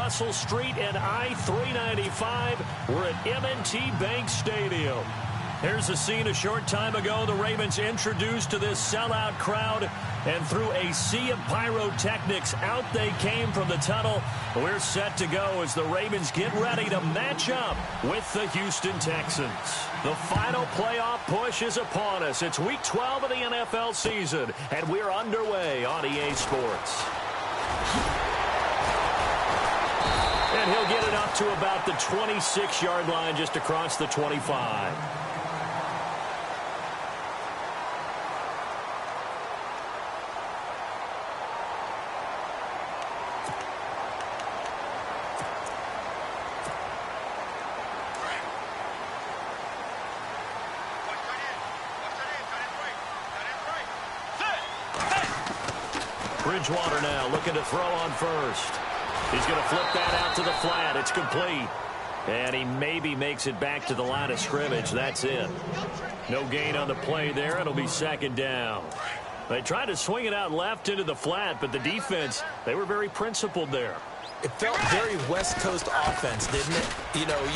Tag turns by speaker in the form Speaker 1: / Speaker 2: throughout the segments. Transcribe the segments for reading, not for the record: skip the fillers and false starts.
Speaker 1: Russell Street and I-395. We're at M&T Bank Stadium. Here's the scene a short time ago. The Ravens introduced to this sellout crowd, and through a sea of pyrotechnics, out they came from the tunnel. We're set to go as the Ravens get ready to match up with the Houston Texans. The final playoff push is upon us. It's Week 12 of the NFL season, and we're underway on EA Sports. And he'll get it up to about the 26-yard line, just across the 25. Bridgewater now looking to throw on first. He's going to flip that out to the flat. It's complete. And he maybe makes it back to the line of scrimmage. That's it. No gain on the play there. It'll be second down. They tried to swing it out left into the flat, but the defense, they were very principled there.
Speaker 2: It felt very West Coast offense, didn't it?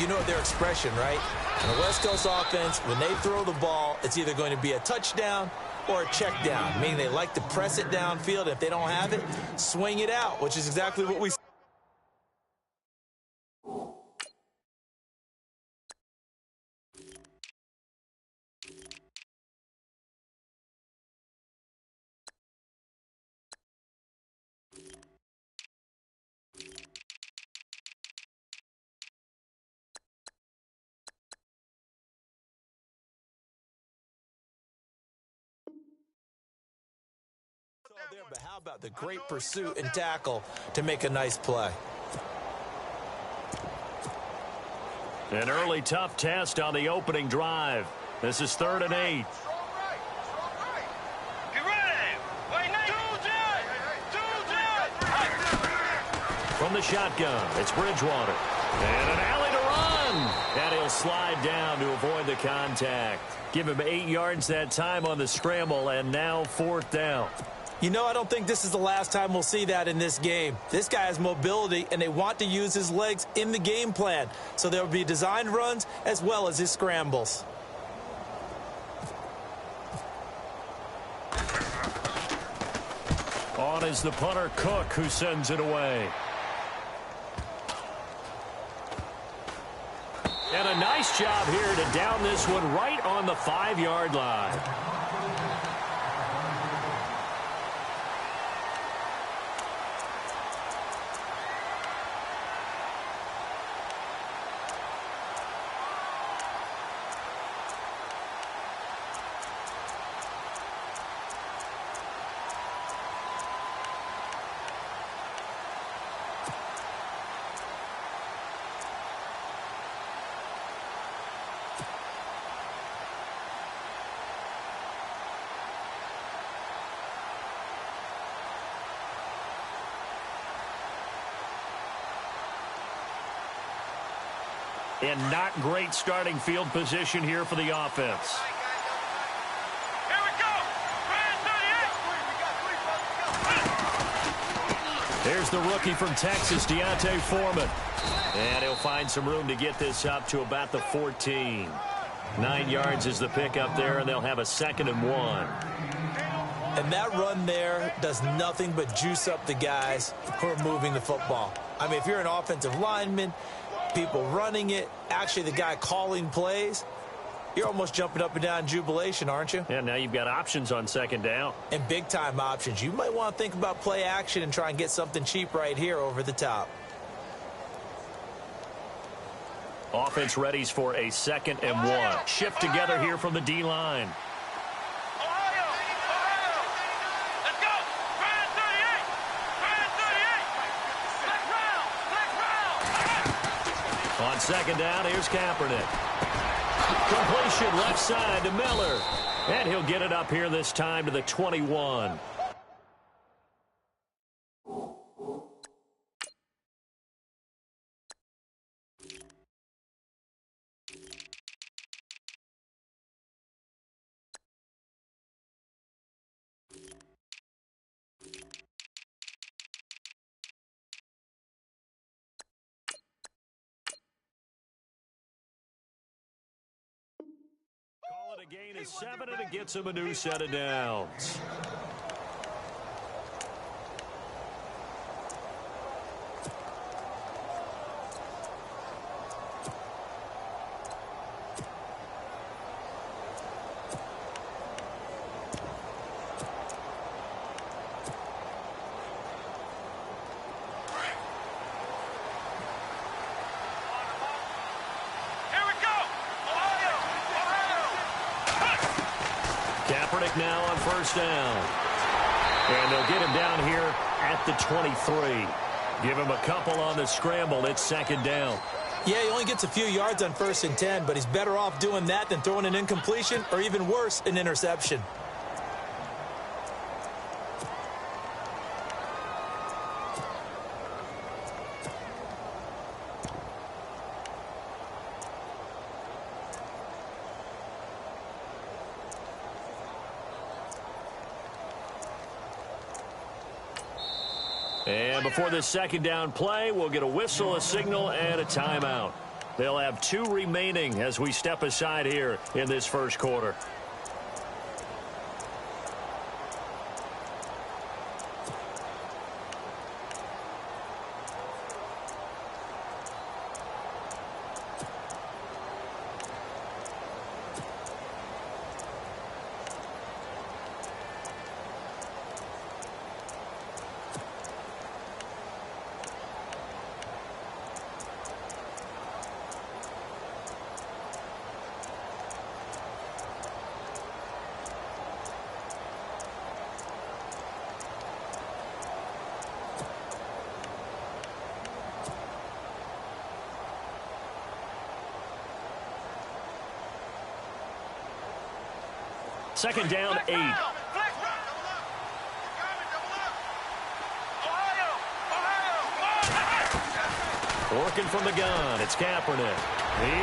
Speaker 2: You know their expression, right? In the West Coast offense, when they throw the ball, it's either going to be a touchdown or a check down, meaning they like to press it downfield. If they don't have it, swing it out, which is exactly what we there, but how about the great pursuit and tackle to make a nice play?
Speaker 1: An early tough test on the opening drive. This is 3rd and 8. From the shotgun, it's Bridgewater. And an alley to run. And he'll slide down to avoid the contact. Give him 8 yards that time on the scramble, and now 4th down.
Speaker 2: I don't think this is the last time we'll see that in this game. This guy has mobility, and they want to use his legs in the game plan. So there will be designed runs as well as his scrambles.
Speaker 1: On is the punter, Cook, who sends it away. And a nice job here to down this one right on the 5-yard line. And not great starting field position here for the offense.
Speaker 3: Here we go.
Speaker 1: There's the rookie from Texas, Deontay Foreman. And he'll find some room to get this up to about the 14. 9 yards is the pickup there, and they'll have a 2nd and 1.
Speaker 2: And that run there does nothing but juice up the guys who are moving the football. I mean, if you're an offensive lineman, people running it, actually the guy calling plays, you're almost jumping up and down in jubilation, aren't you?
Speaker 1: Yeah, now you've got options on 2nd down.
Speaker 2: And big-time options. You might want to think about play action and try and get something cheap right here over the top.
Speaker 1: Offense readies for a 2nd and 1. Shift together here from the D-line. On 2nd down, here's Kaepernick. Completion left side to Miller. And he'll get it up here this time to the 21. a gain of 7, and it gets him a new set of downs. Now on first down. And they'll get him down here at the 23. Give him a couple on the scramble. It's second down.
Speaker 2: Yeah, he only gets a few yards on 1st and 10, but he's better off doing that than throwing an incompletion or even worse, an interception.
Speaker 1: And before this second down play, we'll get a whistle, a signal, and a timeout. They'll have 2 remaining as we step aside here in this first quarter. Second down, 8. Working from the gun, it's Kaepernick.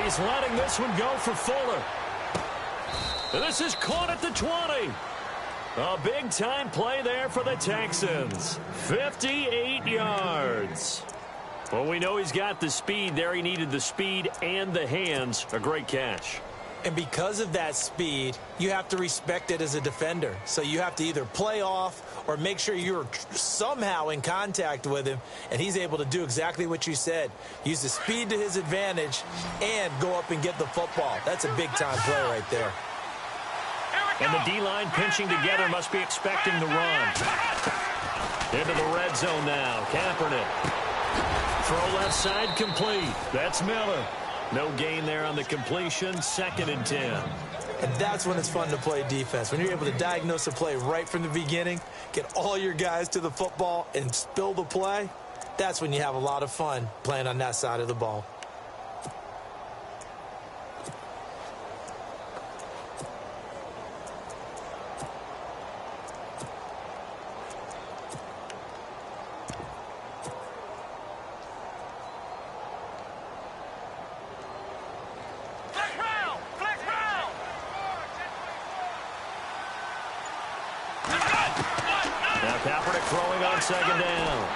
Speaker 1: He's letting this one go for Fuller. And this is caught at the 20. A big-time play there for the Texans. 58 yards. Well, we know he's got the speed there. He needed the speed and the hands. A great catch.
Speaker 2: And because of that speed, you have to respect it as a defender. So you have to either play off or make sure you're somehow in contact with him, and he's able to do exactly what you said. Use the speed to his advantage and go up and get the football. That's a big-time play right there.
Speaker 1: And the D-line pinching together must be expecting the run. Into the red zone now. Kaepernick. Throw left side complete. That's Miller. No gain there on the completion. 2nd and 10.
Speaker 2: And that's when it's fun to play defense. When you're able to diagnose a play right from the beginning, get all your guys to the football, and spill the play, that's when you have a lot of fun playing on that side of the ball.
Speaker 1: Second down.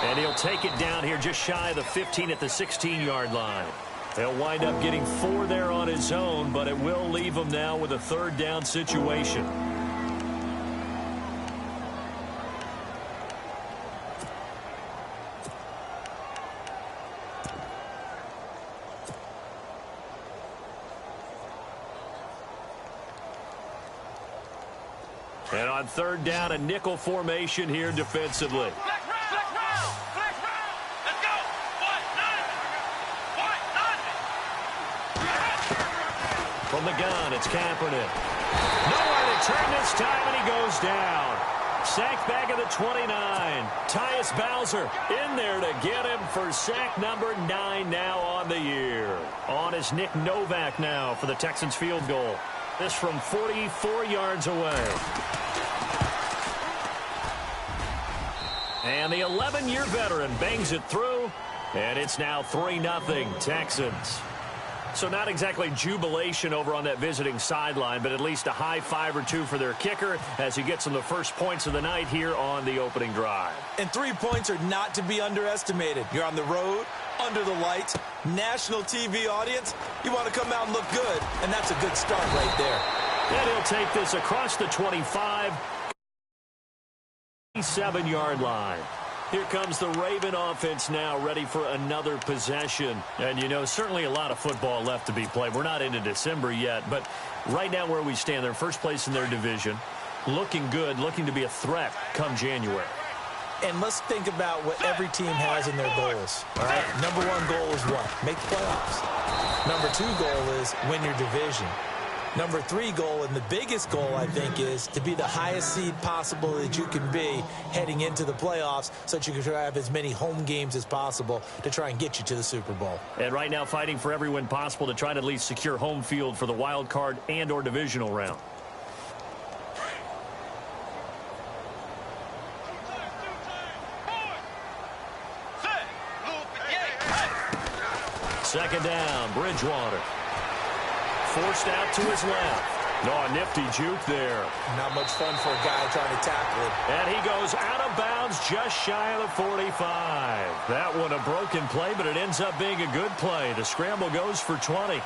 Speaker 1: And he'll take it down here just shy of the 15 at the 16-yard line. He'll wind up getting 4 there on his own, but it will leave him now with a 3rd down situation. And on 3rd down, a nickel formation here defensively. From the gun, it's Kaepernick. Nowhere to turn this time, and he goes down. Sacked back at the 29. Tyus Bowser in there to get him for sack number 9 now on the year. On is Nick Novak now for the Texans field goal. This from 44 yards away. And the 11-year veteran bangs it through, and it's now 3-0 Texans. So not exactly jubilation over on that visiting sideline, but at least a high five or two for their kicker as he gets them the first points of the night here on the opening drive.
Speaker 2: And 3 points are not to be underestimated. You're on the road, under the lights, national TV audience. You want to come out and look good, and that's a good start right there.
Speaker 1: And he'll take this across the 25, 7-yard line. Here comes the Raven offense now, ready for another possession. And, you know, certainly a lot of football left to be played. We're not into December yet, but right now where we stand, they're first place in their division, looking good, looking to be a threat come January.
Speaker 2: And let's think about what every team has in their goals, all right? Number 1 goal is what? Make the playoffs. Number 2 goal is win your division. Number 3 goal, and the biggest goal, I think, is to be the highest seed possible that you can be heading into the playoffs so that you can try to have as many home games as possible to try and get you to the Super Bowl.
Speaker 1: And right now fighting for every win possible to try to at least secure home field for the wild card and or divisional round. Second down, Bridgewater. Forced out to his left. No, a nifty juke there.
Speaker 2: Not much fun for a guy trying to tackle it.
Speaker 1: And he goes out of bounds just shy of the 45. That one a broken play, but it ends up being a good play. The scramble goes for 20.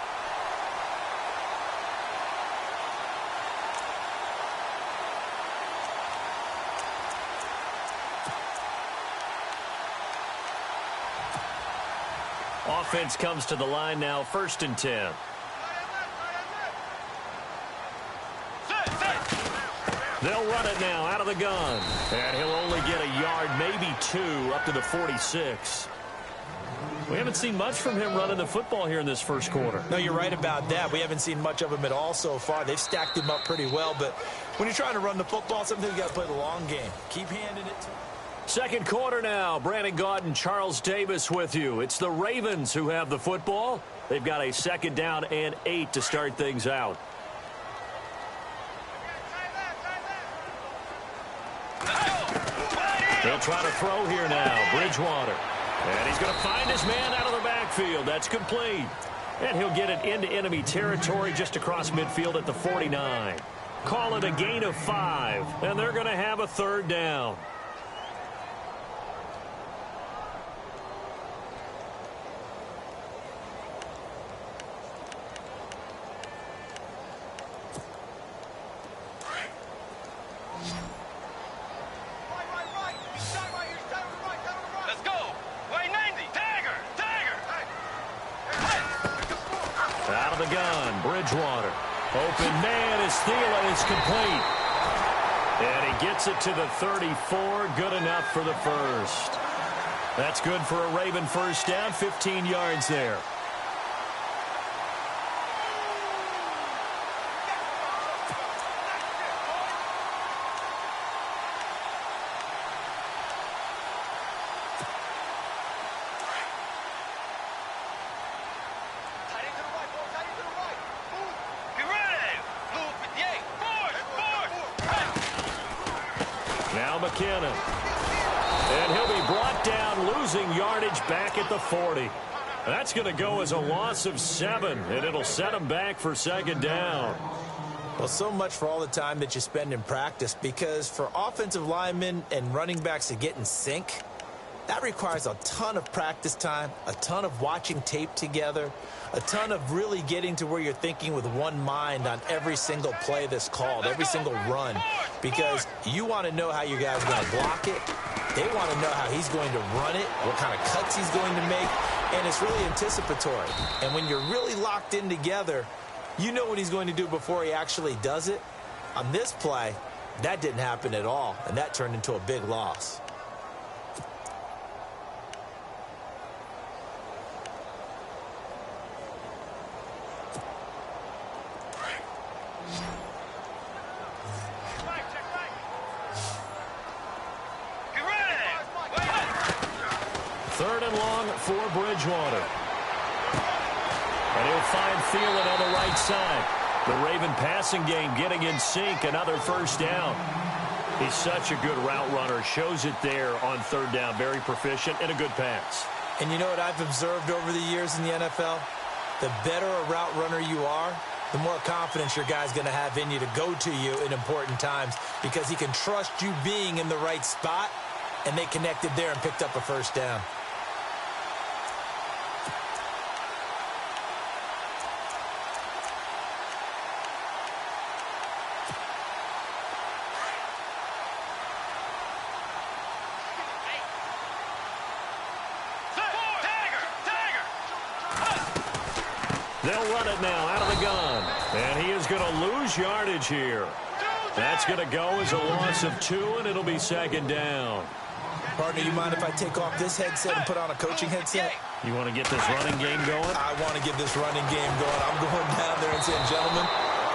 Speaker 1: Offense comes to the line now, 1st and 10. They'll run it now out of the gun. And he'll only get a yard, maybe 2, up to the 46. We haven't seen much from him running the football here in this first quarter.
Speaker 2: No, you're right about that. We haven't seen much of him at all so far. They've stacked him up pretty well, but when you're trying to run the football, sometimes you got to play the long game. Keep handing it to him.
Speaker 1: Second quarter now. Brandon Gaudin and Charles Davis with you. It's the Ravens who have the football. They've got a second down and 8 to start things out. They'll try to throw here now. Bridgewater. And he's going to find his man out of the backfield. That's complete. And he'll get it into enemy territory just across midfield at the 49. Call it a gain of 5. And they're going to have a third down. Out of the gun, Bridgewater. Open man as Thielen is complete. And he gets it to the 34. Good enough for the first. That's good for a Raven first down, 15 yards there. McKinnon. And he'll be brought down, losing yardage back at the 40. That's going to go as a loss of 7, and it'll set him back for second down.
Speaker 2: Well, so much for all the time that you spend in practice, because for offensive linemen and running backs to get in sync, that requires a ton of practice time, a ton of watching tape together, a ton of really getting to where you're thinking with one mind on every single play that's called, every single run, because you want to know how your guy's going to block it. They want to know how he's going to run it, what kind of cuts he's going to make, and it's really anticipatory. And when you're really locked in together, you know what he's going to do before he actually does it. On this play, that didn't happen at all, and that turned into a big loss.
Speaker 1: Third and long for Bridgewater. And he'll find Thielen on the right side. The Raven passing game getting in sync. Another first down. He's such a good route runner. Shows it there on third down. Very proficient and a good pass.
Speaker 2: And you know what I've observed over the years in the NFL? the better a route runner you are, the more confidence your guy's going to have in you to go to you in important times because he can trust you being in the right spot, and they connected there and picked up a first down.
Speaker 1: They'll run it now out of the gun. And he is going to lose yardage here. That's going to go as a loss of 2, and it'll be second down.
Speaker 2: Partner, you mind if I take off this headset and put on a coaching headset?
Speaker 1: You want to get this running game going?
Speaker 2: I want to get this running game going. I'm going down there and saying, gentlemen,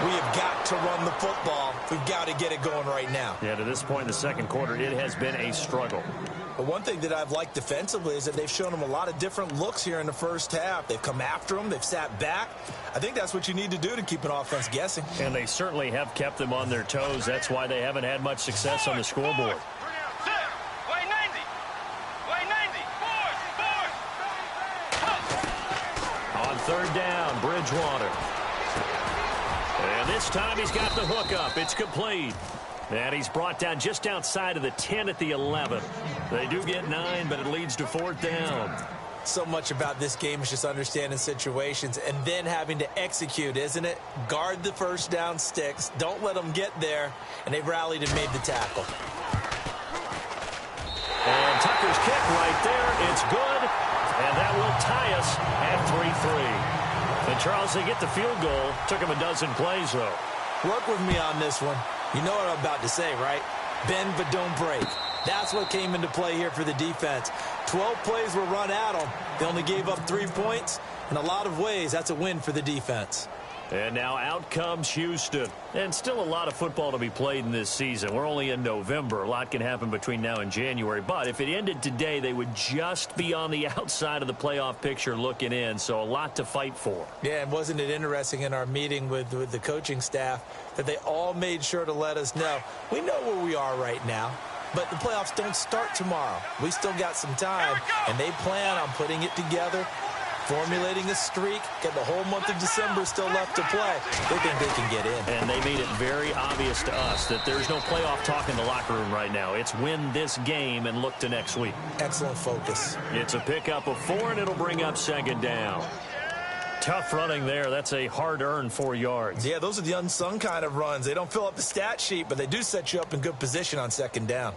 Speaker 2: we have got to run the football. We've got to get it going right now.
Speaker 1: Yeah, to this point in the second quarter, it has been a struggle.
Speaker 2: But one thing that I've liked defensively is that they've shown them a lot of different looks here in the first half. They've come after them. They've sat back. I think that's what you need to do to keep an offense guessing.
Speaker 1: And they certainly have kept them on their toes. That's why they haven't had much success on the scoreboard. On third down, Bridgewater. And this time he's got the hook up. It's complete. And he's brought down just outside of the 10 at the 11. They do get 9, but it leads to fourth down.
Speaker 2: So much about this game is just understanding situations and then having to execute, isn't it? Guard the first down sticks. Don't let them get there. And they've rallied and made the tackle.
Speaker 1: And Tucker's kick right there. It's good. And that will tie us at 3-3. And Charles, they get the field goal. Took him a dozen plays, though.
Speaker 2: Work with me on this one. You know what I'm about to say, right? Bend but don't break. That's what came into play here for the defense. 12 plays were run at them. They only gave up 3 points. In a lot of ways, that's a win for the defense.
Speaker 1: And now out comes Houston. And still a lot of football to be played in this season. We're only in November. A lot can happen between now and January. But if it ended today, they would just be on the outside of the playoff picture looking in. So a lot to fight for.
Speaker 2: Yeah, and wasn't it interesting in our meeting with the coaching staff that they all made sure to let us know, we know where we are right now, but the playoffs don't start tomorrow. We still got some time, and they plan on putting it together, formulating a streak, get the whole month of December still left to play. They think they can get in.
Speaker 1: And they made it very obvious to us that there's no playoff talk in the locker room right now. It's win this game and look to next week.
Speaker 2: Excellent focus.
Speaker 1: It's a pickup of 4, and it'll bring up second down. Tough running there. That's a hard-earned 4 yards.
Speaker 2: Yeah, those are the unsung kind of runs. They don't fill up the stat sheet, but they do set you up in good position on second down.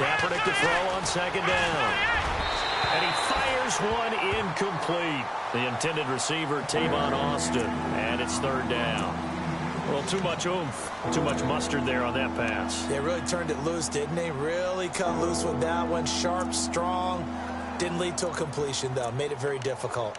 Speaker 1: Kaepernick to throw on second down. And he fires one incomplete. The intended receiver, Tavon Austin. And it's third down. Well, too much oomph, too much mustard there on that pass.
Speaker 2: They really turned it loose, didn't they? Really cut loose with that one. Sharp, strong. Didn't lead to a completion, though. Made it very difficult.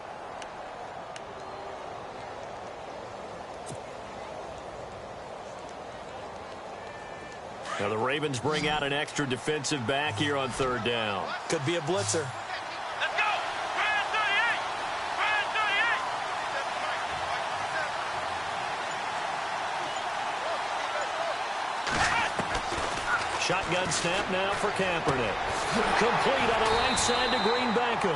Speaker 1: Now the Ravens bring out an extra defensive back here on third down.
Speaker 2: Could be a blitzer.
Speaker 3: Let's go! Brand 38! Brand 38!
Speaker 1: Shotgun snap now for Kaepernick. Complete on the right side to Green Beckham.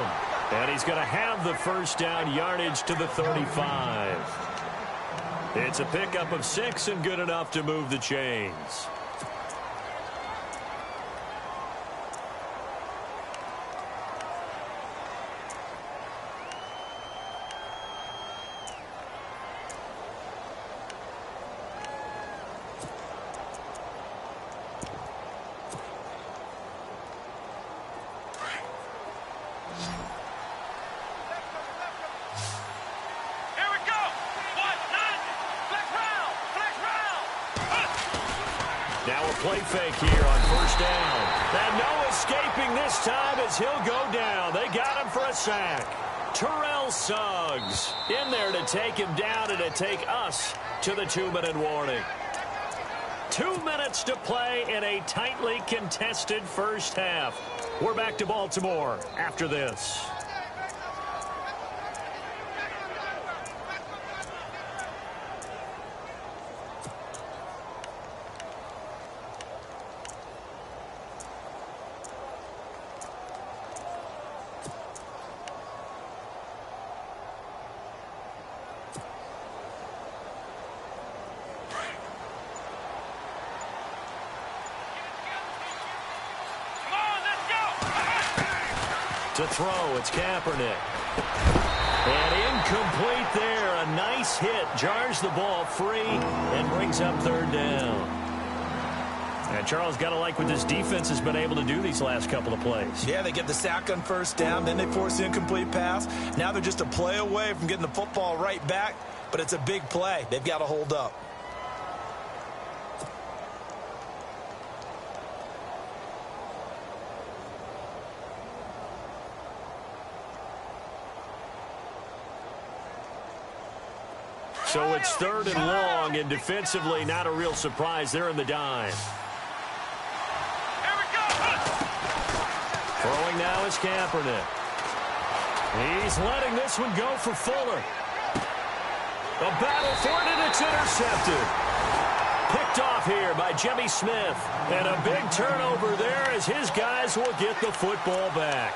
Speaker 1: And he's going to have the first down, yardage to the 35. It's a pickup of 6 and good enough to move the chains. Now a play fake here on first down. And no escaping this time as he'll go down. They got him for a sack. Terrell Suggs in there to take him down and to take us to the 2-minute warning. 2 minutes to play in a tightly contested first half. We're back to Baltimore after this. To throw, it's Kaepernick. And incomplete there. A nice hit. Jars the ball free and brings up third down. And Charles, got to like what this defense has been able to do these last couple of plays.
Speaker 2: Yeah, they get the sack on first down, then they force the incomplete pass. Now they're just a play away from getting the football right back, but it's a big play. They've got to hold up.
Speaker 1: So it's third and long, and defensively not a real surprise. They're in the dime.
Speaker 3: Here we go.
Speaker 1: Throwing now is Kaepernick. He's letting this one go for Fuller. A battle for it, and it's intercepted. Picked off here by Jimmy Smith. And a big turnover there as his guys will get the football back.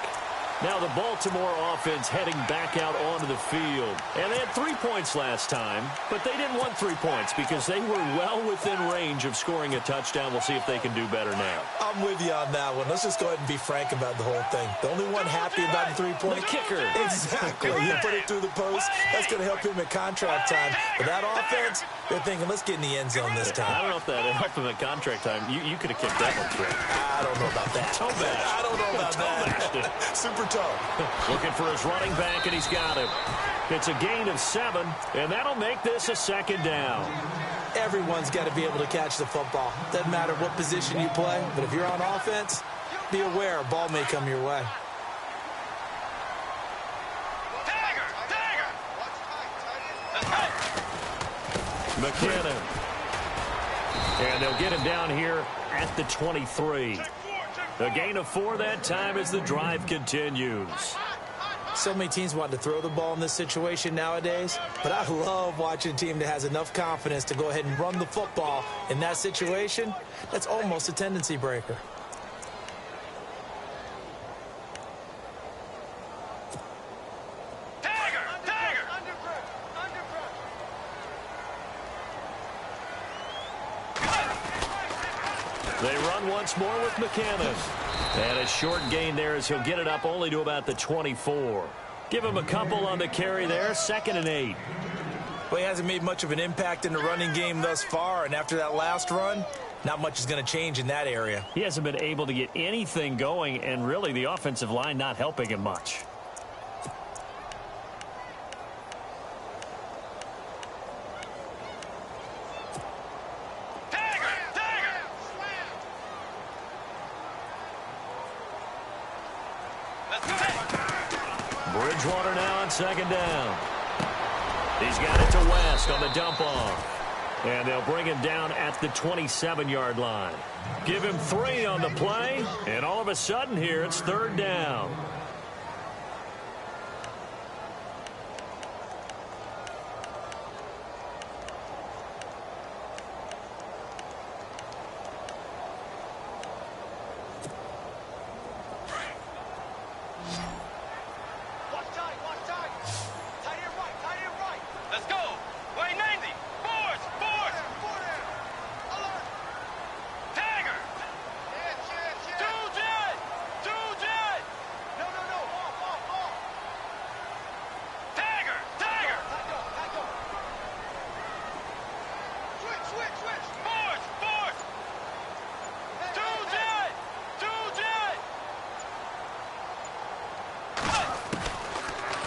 Speaker 1: Now the Baltimore offense heading back out onto the field. And they had 3 points last time, but they didn't want 3 points because they were well within range of scoring a touchdown. We'll see if they can do better now.
Speaker 2: I'm with you on that one. Let's just go ahead and be frank about the whole thing. The only one happy about the 3-point.
Speaker 1: The kicker.
Speaker 2: Exactly. You put it through the post. That's going to help him at contract time. But that offense, they're thinking, let's get in the end zone this time.
Speaker 1: I don't know if that helped him at contract time. You could have kicked that one through.
Speaker 2: I don't know about that. I don't know about that. Super tough.
Speaker 1: Looking for his running back, and he's got him. It's a gain of 7, and that'll make this a second down.
Speaker 2: Everyone's got to be able to catch the football. Doesn't matter what position you play, but if you're on offense, be aware a ball may come your way.
Speaker 1: McKinnon. And they'll get him down here at the 23. A gain of 4 that time as the drive continues.
Speaker 2: So many teams want to throw the ball in this situation nowadays, but I love watching a team that has enough confidence to go ahead and run the football in that situation. That's almost a tendency breaker.
Speaker 1: They run once more with McKinnon. And a short gain there as he'll get it up only to about the 24. Give him a couple on the carry there, 2nd and 8.
Speaker 2: Well, he hasn't made much of an impact in the running game thus far, and after that last run, not much is going to change in that area.
Speaker 1: He hasn't been able to get anything going, and really the offensive line not helping him much. Bridgewater now on 2nd down. He's got it to West on the dump off. And they'll bring him down at the 27-yard line. Give him 3 on the play, and all of a sudden here it's 3rd down.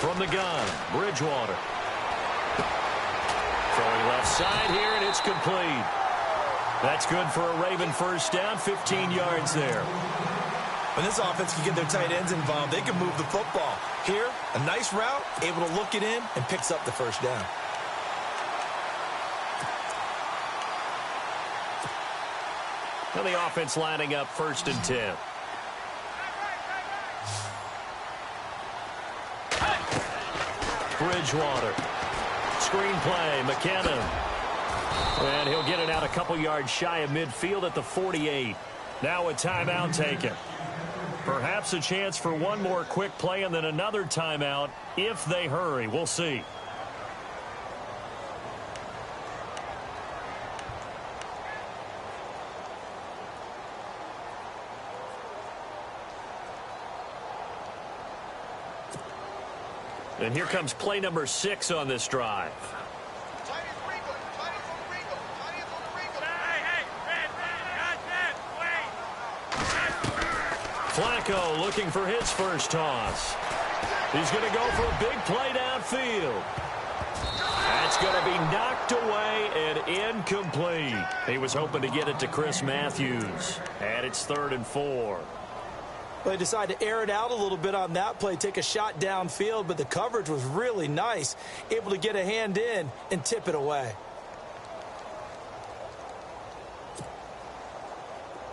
Speaker 1: From the gun, Bridgewater. Throwing left side here, and it's complete. That's good for a Raven first down, 15 yards there.
Speaker 2: When this offense can get their tight ends involved, they can move the football. Here, a nice route, able to look it in, and picks up the first down.
Speaker 1: And the offense lining up 1st and 10. Bridgewater. Screen play, McKinnon. And he'll get it out a couple yards shy of midfield at the 48. Now a timeout taken. Perhaps a chance for one more quick play and then another timeout if they hurry. We'll see. And here comes play number 6 on this drive. Flacco looking for his first toss. He's going to go for a big play downfield. That's going to be knocked away and incomplete. He was hoping to get it to Chris Matthews. And it's 3rd and 4.
Speaker 2: They decided to air it out a little bit on that play, take a shot downfield, but the coverage was really nice, able to get a hand in and tip it away.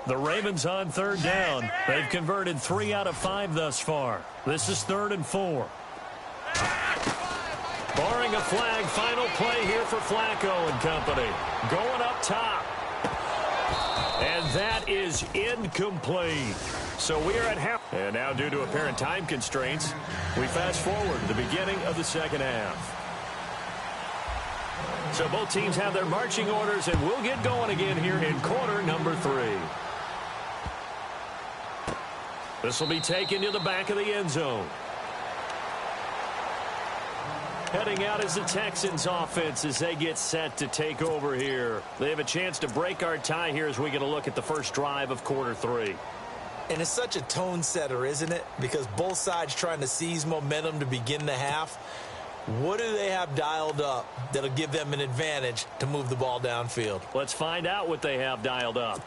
Speaker 1: The Ravens on 3rd down. They've converted 3 out of 5 thus far. This is 3rd and 4. Barring a flag, final play here for Flacco and company. Going up top. And that is incomplete. So we are at half. And now due to apparent time constraints, we fast forward to the beginning of the second half. So both teams have their marching orders, and we'll get going again here in quarter number 3. This will be taken to the back of the end zone. Heading out is the Texans offense as they get set to take over here. They have a chance to break our tie here as we get a look at the first drive of quarter 3.
Speaker 2: And it's such a tone setter, isn't it? Because both sides trying to seize momentum to begin the half. What do they have dialed up that'll give them an advantage to move the ball downfield?
Speaker 1: Let's find out what they have dialed up.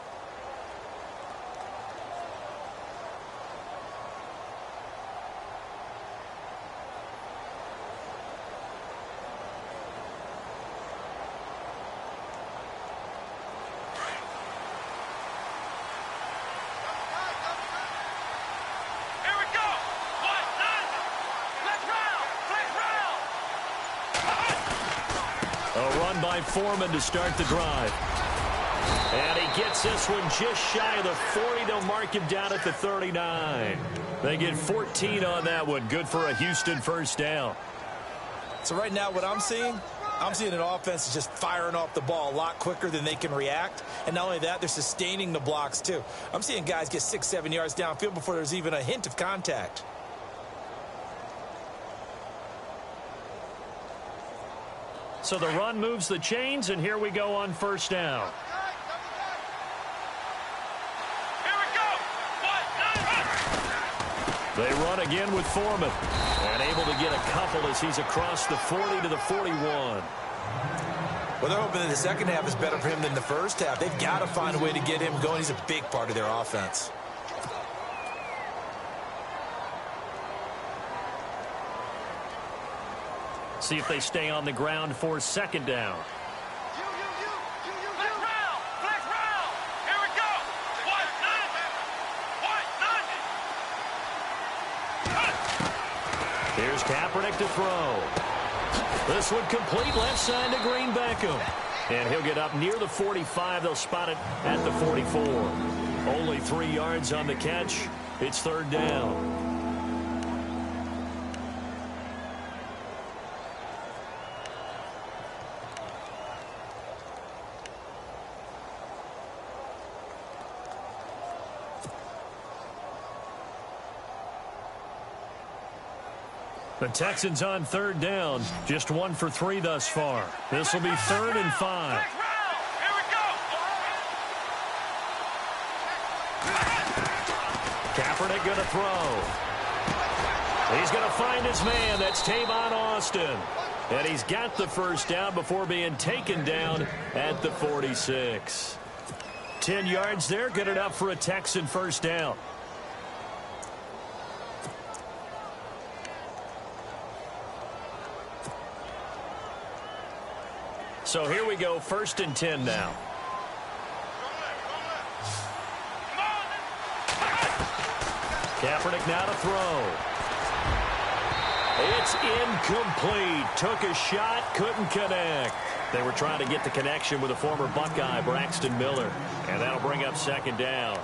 Speaker 1: Foreman to start the drive. And he gets this one just shy of the 40. They'll mark him down at the 39. They get 14 on that one. Good for a Houston first down.
Speaker 2: So right now what I'm seeing an offense just firing off the ball a lot quicker than they can react. And not only that, they're sustaining the blocks too. I'm seeing guys get 6-7 yards downfield before there's even a hint of contact.
Speaker 1: So the run moves the chains, and here we go on first down.
Speaker 3: Here we go.
Speaker 1: They run again with Foreman. And able to get a couple as he's across the 40 to the 41.
Speaker 2: Well, they're hoping that the second half is better for him than the first half. They've got to find a way to get him going. He's a big part of their offense.
Speaker 1: See if they stay on the ground for second down.
Speaker 3: Flex round. Here we go.
Speaker 1: Here's Kaepernick to throw. This one complete left side to Green Beckham. And he'll get up near the 45. They'll spot it at the 44. Only 3 yards on the catch. It's 3rd down. The Texans on 3rd down. Just 1 for 3 thus far. This will be 3rd and 5.
Speaker 3: Here we go.
Speaker 1: Kaepernick going to throw. He's going to find his man. That's Tavon Austin. And he's got the first down before being taken down at the 46. 10 yards there. Good enough for a Texan first down. So here we go, 1st and 10 now. Kaepernick now to throw. It's incomplete. Took a shot, couldn't connect. They were trying to get the connection with a former Buckeye, Braxton Miller. And that'll bring up second down.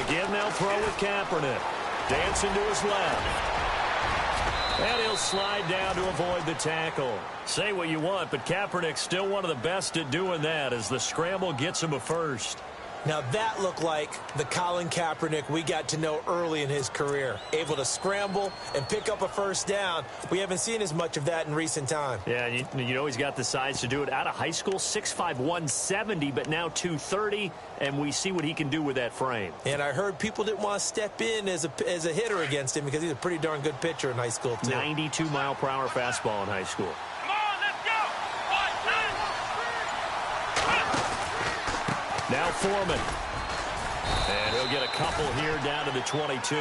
Speaker 1: Again, they'll throw with Kaepernick. Dancing to his left. And he'll slide down to avoid the tackle. Say what you want, but Kaepernick's still one of the best at doing that as the scramble gets him a first.
Speaker 2: Now that looked like the Colin Kaepernick we got to know early in his career. Able to scramble and pick up a first down. We haven't seen as much of that in recent time.
Speaker 1: Yeah, you know he's got the size to do it. Out of high school, 6'5", 170, but now 230, and we see what he can do with that frame.
Speaker 2: And I heard people didn't want to step in as a hitter against him because he's a pretty darn good pitcher in high school, too.
Speaker 1: 92-mile-per-hour fastball in high school. Now Foreman. And he'll get a couple here down to the 22.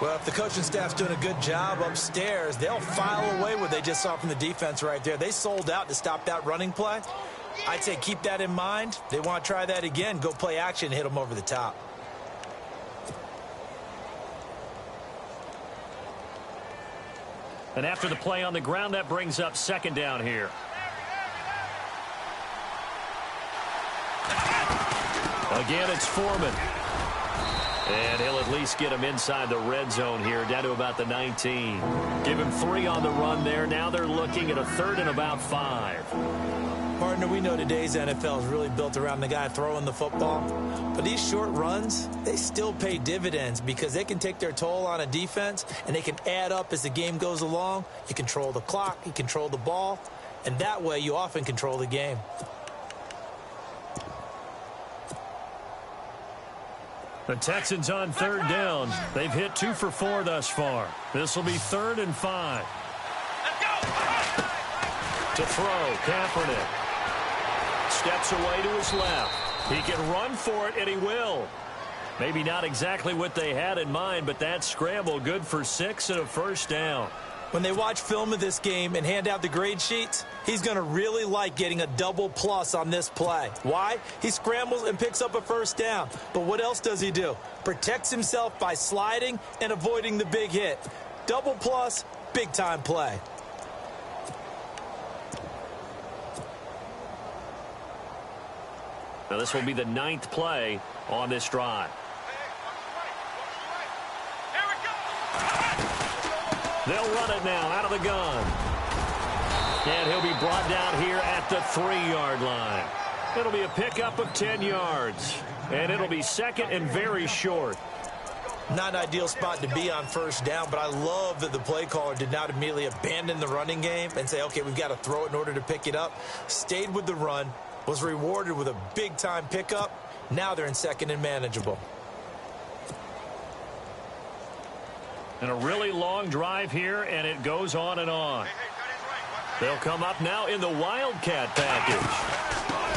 Speaker 2: Well, if the coaching staff's doing a good job upstairs, they'll file away what they just saw from the defense right there. They sold out to stop that running play. I'd say keep that in mind. They want to try that again. Go play action and hit them over the top.
Speaker 1: And after the play on the ground, that brings up second down here. Again, it's Foreman. And he'll at least get him inside the red zone here, down to about the 19. Give him 3 on the run there. Now they're looking at a 3rd and about 5.
Speaker 2: Partner, we know today's NFL is really built around the guy throwing the football. But these short runs, they still pay dividends because they can take their toll on a defense, and they can add up as the game goes along. You control the clock, you control the ball, and that way you often control the game.
Speaker 1: The Texans on 3rd down. They've hit 2 for 4 thus far. This will be 3rd and 5. To throw, Kaepernick. Steps away to his left. He can run for it, and he will. Maybe not exactly what they had in mind, but that scramble good for 6 and a first down.
Speaker 2: When they watch film of this game and hand out the grade sheets, he's going to really like getting a double plus on this play. Why? He scrambles and picks up a first down. But what else does he do? Protects himself by sliding and avoiding the big hit. Double plus, big-time play.
Speaker 1: Now this will be the 9th play on this drive. They'll run it now out of the gun. And he'll be brought down here at the 3-yard line. It'll be a pickup of 10 yards. And it'll be 2nd and very short.
Speaker 2: Not an ideal spot to be on first down, but I love that the play caller did not immediately abandon the running game and say, okay, we've got to throw it in order to pick it up. Stayed with the run, was rewarded with a big-time pickup. Now they're in 2nd and manageable.
Speaker 1: And a really long drive here, and it goes on and on. They'll come up now in the Wildcat package.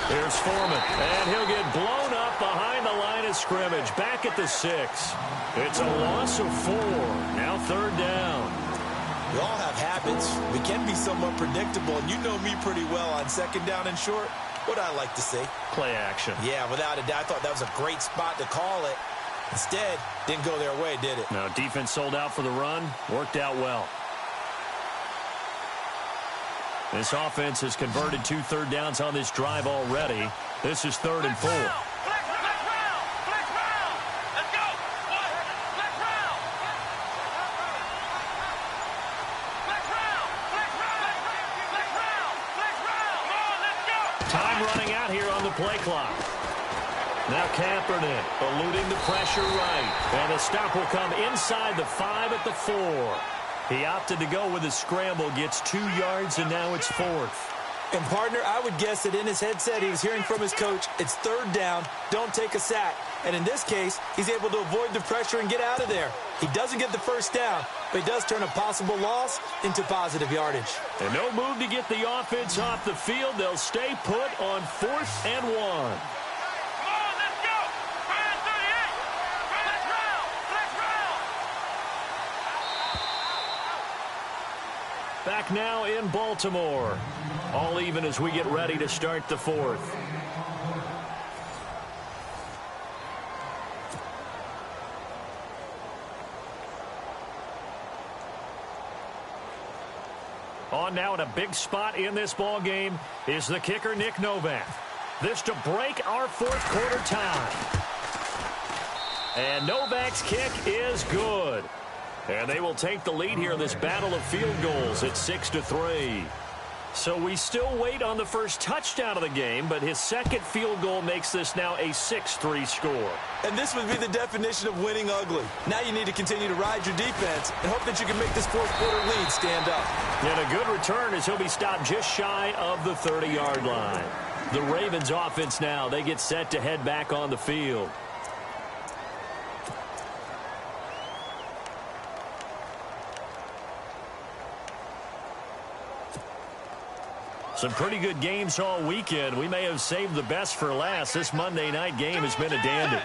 Speaker 1: Here's Foreman, and he'll get blown up behind the line of scrimmage. Back at the 6. It's a loss of 4. Now 3rd down.
Speaker 2: We all have habits. We can be somewhat predictable, and you know me pretty well on 2nd down and short. What I like to see.
Speaker 1: Play action.
Speaker 2: Yeah, without a doubt. I thought that was a great spot to call it. Instead, didn't go their way, did it?
Speaker 1: No, defense sold out for the run. Worked out well. This offense has converted 2 third downs on this drive already. This is 3rd and 4. Time running out here on the play clock. Now Kaepernick eluding the pressure right. And the stop will come inside the 5 at the 4. He opted to go with a scramble, gets 2 yards, and now it's 4th.
Speaker 2: And, partner, I would guess that in his headset he was hearing from his coach, it's 3rd down, don't take a sack. And in this case, he's able to avoid the pressure and get out of there. He doesn't get the first down, but he does turn a possible loss into positive yardage.
Speaker 1: And no move to get the offense off the field. They'll stay put on 4th and 1. back now in Baltimore. All even as we get ready to start the fourth. On now in a big spot in this ball game is the kicker, Nick Novak. This to break our fourth quarter tie. And Novak's kick is good. And they will take the lead here in this battle of field goals at 6-3. So we still wait on the first touchdown of the game, but his second field goal makes this now a 6-3 score.
Speaker 2: And this would be the definition of winning ugly. Now you need to continue to ride your defense and hope that you can make this fourth quarter lead stand up.
Speaker 1: And a good return as he'll be stopped just shy of the 30-yard line. The Ravens offense now, they get set to head back on the field. Some pretty good games all weekend. We may have saved the best for last. This Monday night game has been a dandy.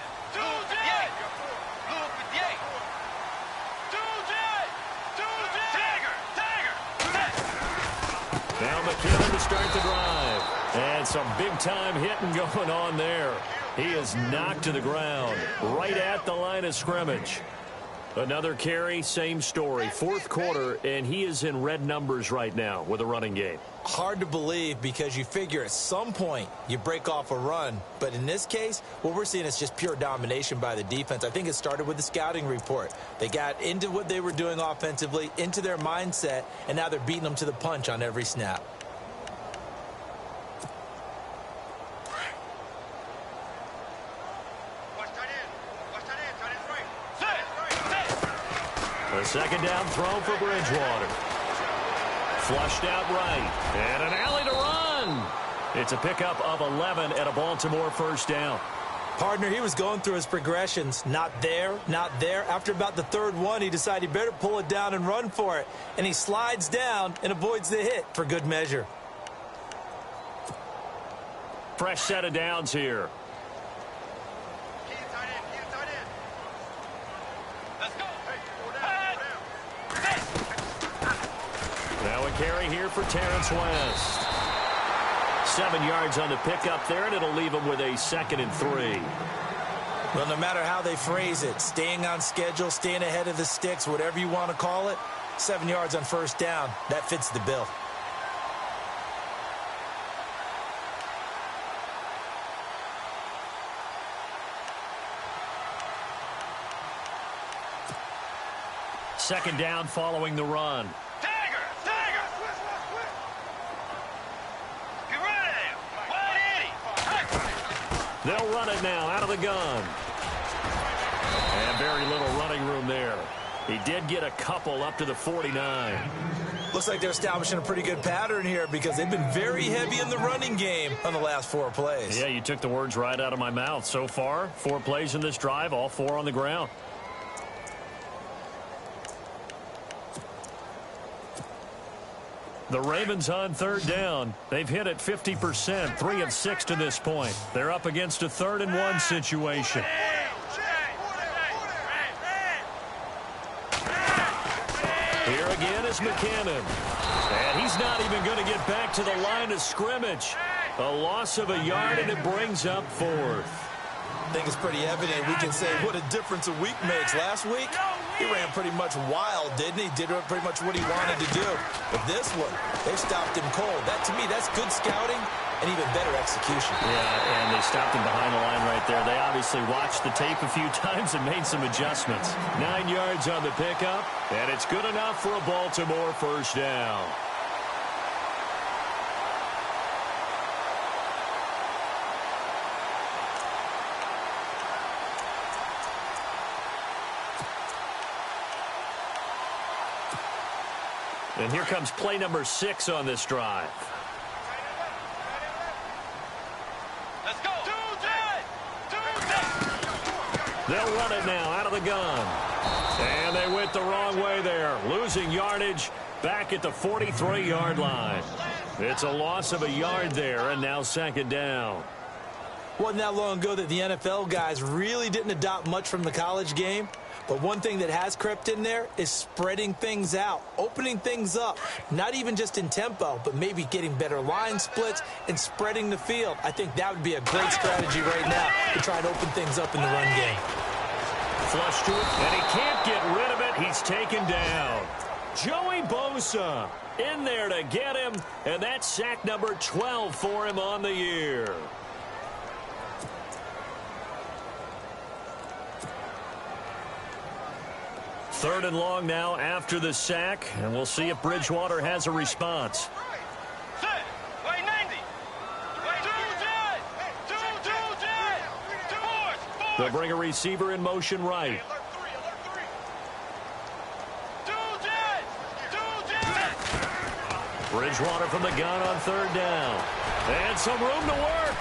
Speaker 1: Now McKinnon to start the drive. And some big-time hitting going on there. He is knocked to the ground right at the line of scrimmage. Another carry, same story. Fourth quarter, and he is in red numbers right now with a running game.
Speaker 2: Hard to believe because you figure at some point you break off a run. But in this case, what we're seeing is just pure domination by the defense. I think it started with the scouting report. They got into what they were doing offensively, into their mindset, and now they're beating them to the punch on every snap.
Speaker 1: A second down throw for Bridgewater. Flushed out right. And an alley to run. It's a pickup of 11 at a Baltimore first down.
Speaker 2: Partner, he was going through his progressions. Not there, not there. After about the third one, he decided he better pull it down and run for it. And he slides down and avoids the hit for good measure.
Speaker 1: Fresh set of downs here. Now a carry here for Terrence West. 7 yards on the pickup there, and it'll leave him with a 2nd and 3.
Speaker 2: Well, no matter how they phrase it, staying on schedule, staying ahead of the sticks, whatever you want to call it, 7 yards on first down, that fits the bill.
Speaker 1: Second down following the run. They'll run it now out of the gun. And very little running room there. He did get a couple up to the 49.
Speaker 2: Looks like they're establishing a pretty good pattern here because they've been very heavy in the running game on the last 4 plays.
Speaker 1: Yeah, you took the words right out of my mouth. So far, 4 plays in this drive, all 4 on the ground. The Ravens on third down. They've hit it 50%, 3 of 6 to this point. They're up against a 3rd and 1 situation. Here again is McKinnon. And he's not even going to get back to the line of scrimmage. A loss of a yard, and it brings up 4th.
Speaker 2: I think it's pretty evident. We can say what a difference a week makes. Last week, he ran pretty much wild, didn't he? Did pretty much what he wanted to do. But this one, they stopped him cold. That, to me, that's good scouting and even better execution.
Speaker 1: Yeah, and they stopped him behind the line right there. They obviously watched the tape a few times and made some adjustments. 9 yards on the pickup, and it's good enough for a Baltimore first down. And here comes play number 6 on this drive.
Speaker 3: Let's go.
Speaker 1: They'll run it now out of the gun. And they went the wrong way there. Losing yardage back at the 43-yard line. It's a loss of a yard there, and now 2nd down.
Speaker 2: Wasn't that long ago that the NFL guys really didn't adopt much from the college game. But one thing that has crept in there is spreading things out, opening things up, not even just in tempo, but maybe getting better line splits and spreading the field. I think that would be a great strategy right now to try and open things up in the run game.
Speaker 1: Flush to it, and he can't get rid of it. He's taken down. Joey Bosa in there to get him, and that's sack number 12 for him on the year. Third and long now after the sack, and we'll see if Bridgewater has a response. They'll bring a receiver in motion right. Bridgewater from the gun on third down. And some room to work.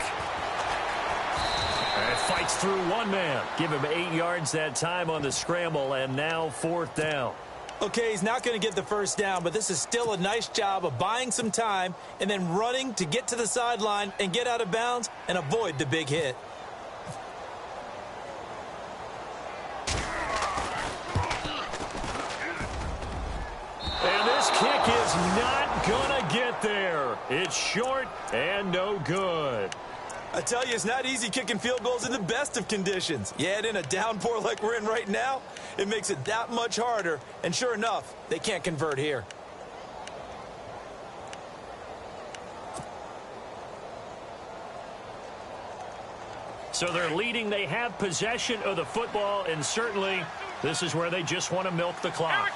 Speaker 1: And fights through one man. Give him 8 yards that time on the scramble, and now fourth down.
Speaker 2: Okay, he's not going to get the first down, but this is still a nice job of buying some time and then running to get to the sideline and get out of bounds and avoid the big hit.
Speaker 1: And this kick is not going to get there. It's short and no good.
Speaker 2: I tell you, it's not easy kicking field goals in the best of conditions. You add in a downpour like we're in right now, it makes it that much harder. And sure enough, they can't convert here.
Speaker 1: So they're leading. They have possession of the football, and certainly this is where they just want to milk the clock.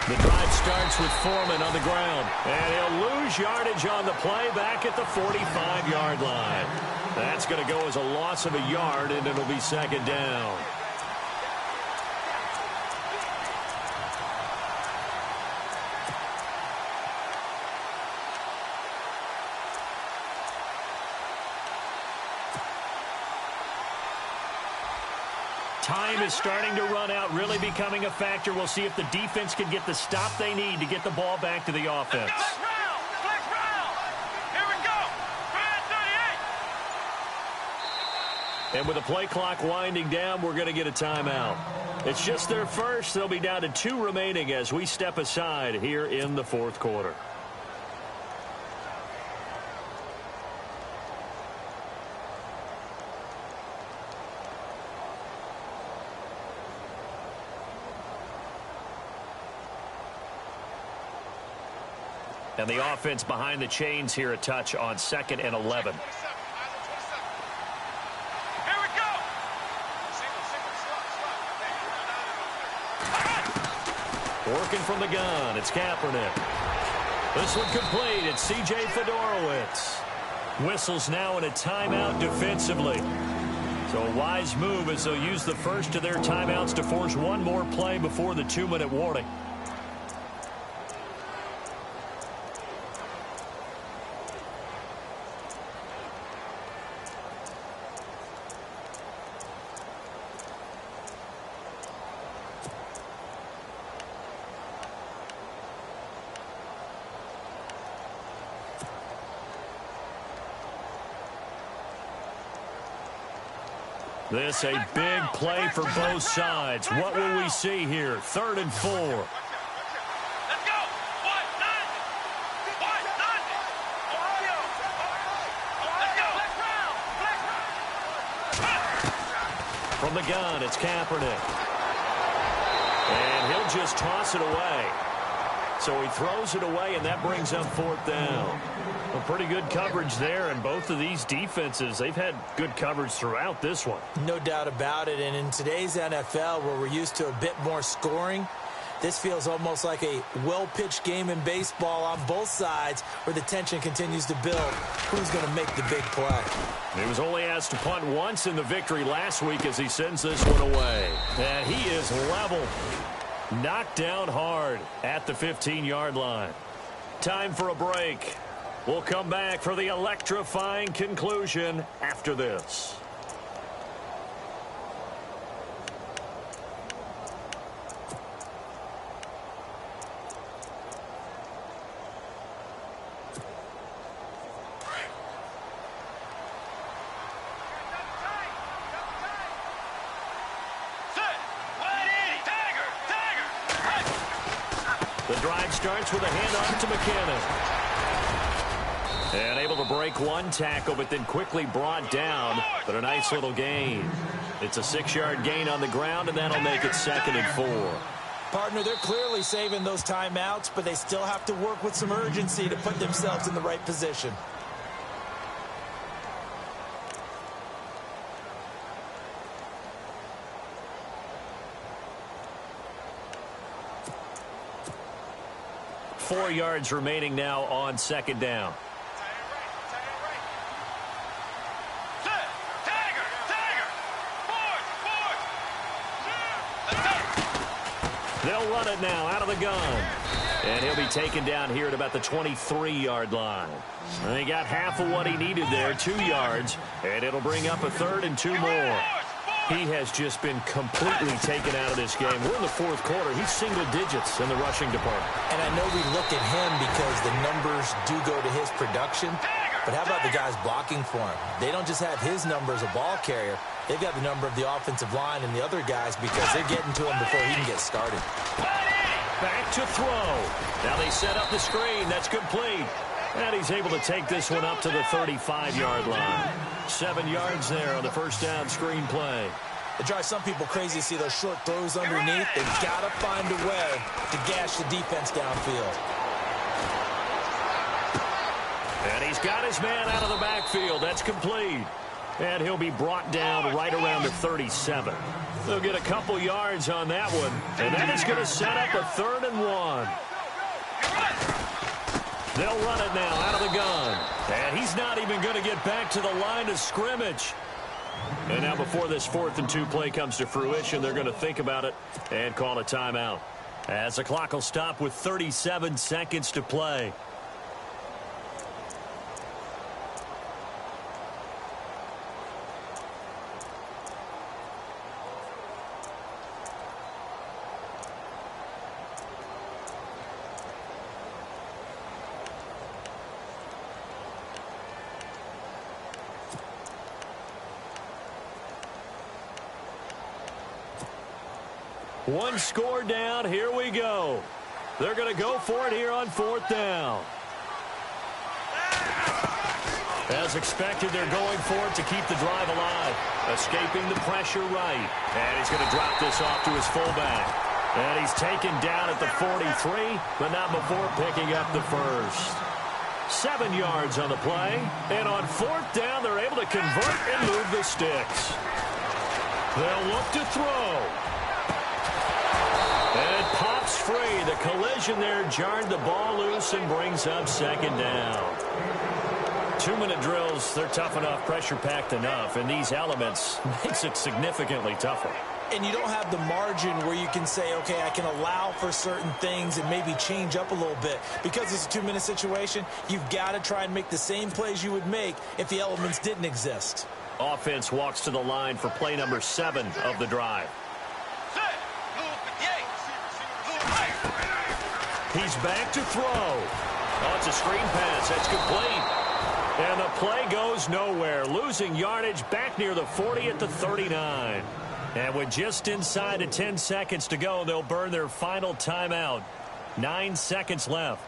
Speaker 1: The drive starts with Foreman on the ground, and he'll lose yardage on the play back at the 45-yard line. That's going to go as a loss of a yard, and it'll be second down. Time is starting to run out, really becoming a factor. We'll see if the defense can get the stop they need to get the ball back to the offense.
Speaker 3: Flex round. Here we go. Red 38.
Speaker 1: And with the play clock winding down, we're going to get a timeout. It's just their first. They'll be down to 2 remaining as we step aside here in the fourth quarter. And the offense behind the chains here a touch on 2nd and 11.
Speaker 3: Here we go.
Speaker 1: Working from the gun, it's Kaepernick. This one complete, it's C.J. Fedorowicz. Whistles now in a timeout defensively. So a wise move as they'll use the first of their timeouts to force one more play before the 2-minute warning. This a big play for both sides. What will we see here? 3rd and 4.
Speaker 3: Let's go. 1-9.
Speaker 1: From the gun, it's Kaepernick. And he'll just toss it away. So he throws it away, and that brings up 4th down. Well, pretty good coverage there, and both of these defenses, they've had good coverage throughout this one.
Speaker 2: No doubt about it, and in today's NFL, where we're used to a bit more scoring, this feels almost like a well-pitched game in baseball on both sides where the tension continues to build. Who's going to make the big play?
Speaker 1: He was only asked to punt once in the victory last week as he sends this one away. And he is level. Knocked down hard at the 15-yard line. Time for a break. We'll come back for the electrifying conclusion after this. The drive starts with a handoff to McKinnon. And able to break one tackle, but then quickly brought down. But a nice little gain. It's a 6-yard gain on the ground, and that'll make it 2nd and 4.
Speaker 2: Partner, they're clearly saving those timeouts, but they still have to work with some urgency to put themselves in the right position.
Speaker 1: Four yards remaining now on 2nd down. They'll run it now out of the gun. And he'll be taken down here at about the 23-yard line. And he got half of what he needed there, 2 yards. And it'll bring up a 3rd and 2 more. He has just been completely taken out of this game. We're in the 4th quarter. He's single digits in the rushing department.
Speaker 2: And I know we look at him because the numbers do go to his production. But how about the guys blocking for him? They don't just have his number as a ball carrier. They've got the number of the offensive line and the other guys because they're getting to him before he can get started.
Speaker 1: Back to throw. Now they set up the screen. That's complete. And he's able to take this one up to the 35-yard line. 7 yards there on the first down screen play.
Speaker 2: It drives some people crazy to see those short throws underneath. They've got to find a way to gash the defense downfield.
Speaker 1: And he's got his man out of the backfield. That's complete. And he'll be brought down right around the 37. They'll get a couple yards on that one. And that is going to set up a 3rd and 1. They'll run it now out of the gun. And he's not even going to get back to the line of scrimmage. And now before this 4th and 2 play comes to fruition, they're going to think about it and call a timeout. As the clock will stop with 37 seconds to play. One score down. Here we go. They're going to go for it here on 4th down. As expected, they're going for it to keep the drive alive. Escaping the pressure right. And he's going to drop this off to his fullback. And he's taken down at the 43, but not before picking up the first. 7 yards on the play. And on 4th down, they're able to convert and move the sticks. They'll look to throw. And it pops free. The collision there jarred the ball loose and brings up 2nd down. 2-minute drills, they're tough enough, pressure-packed enough, and these elements makes it significantly tougher.
Speaker 2: And you don't have the margin where you can say, okay, I can allow for certain things and maybe change up a little bit. Because it's a 2-minute situation, you've got to try and make the same plays you would make if the elements didn't exist.
Speaker 1: Offense walks to the line for play number 7 of the drive. He's back to throw. Oh, it's a screen pass. That's complete. And the play goes nowhere. Losing yardage back near the 40 at the 39. And with just inside of 10 seconds to go, they'll burn their final timeout. 9 seconds left.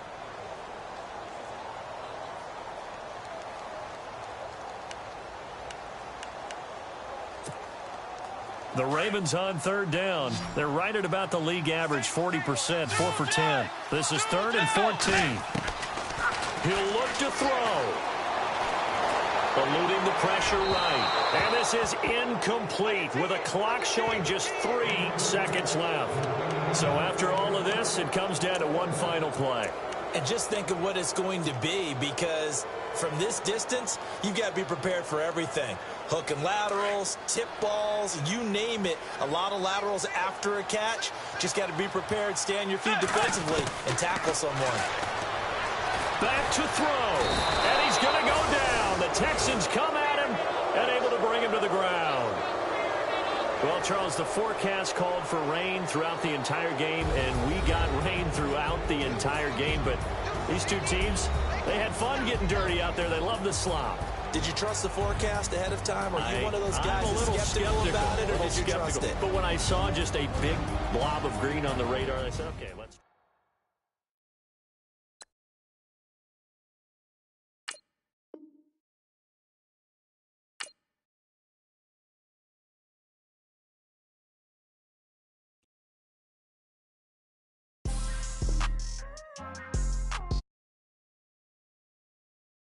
Speaker 1: The Ravens on 3rd down. They're right at about the league average, 40%, 4 for 10. This is 3rd and 14. He'll look to throw. Eluding the pressure right. And this is incomplete with a clock showing just 3 seconds left. So after all of this, it comes down to one final play.
Speaker 2: And just think of what it's going to be, because from this distance, you've got to be prepared for everything. Hook and laterals, tip balls, you name it. A lot of laterals after a catch. Just got to be prepared, stay on your feet defensively, and tackle someone.
Speaker 1: Back to throw. And he's going to go down. The Texans come at him and able to bring him to the ground. Well, Charles, the forecast called for rain throughout the entire game, and we got rain throughout the entire game. But these two teams, they had fun getting dirty out there. They love the slop.
Speaker 2: Did you trust the forecast ahead of time? Are you one of those guys that's skeptical about it, or did you trust it?
Speaker 1: But when I saw just a big blob of green on the radar, I said, okay, let's...